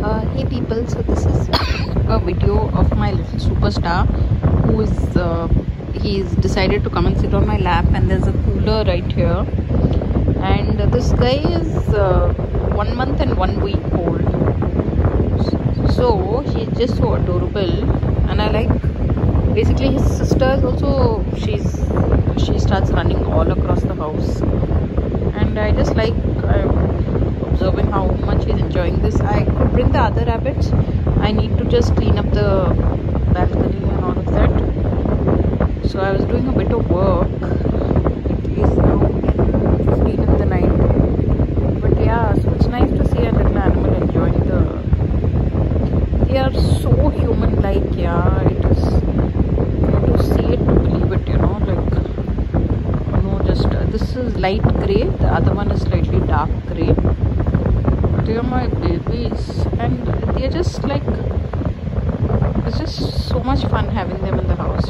Hey people, so this is a video of my little superstar who is he's decided to come and sit on my lap, and there's a cooler right here, and this guy is 1 month and 1 week old, so he's just so adorable. And I like, basically his sister is also, she starts running all across the house, and I just like observing how much he's enjoying this. I could bring the other rabbits. I need to just clean up the balcony and all of that. So I was doing a bit of work. It is now 15 in the night. But yeah, so it's nice to see a little animal enjoying they are so human-like. Yeah, it is. You have to see it to believe it, you know. Like, no, just this is light grey. The other one is slightly dark grey. They are my babies, and they're just like, it's just so much fun having them in the house.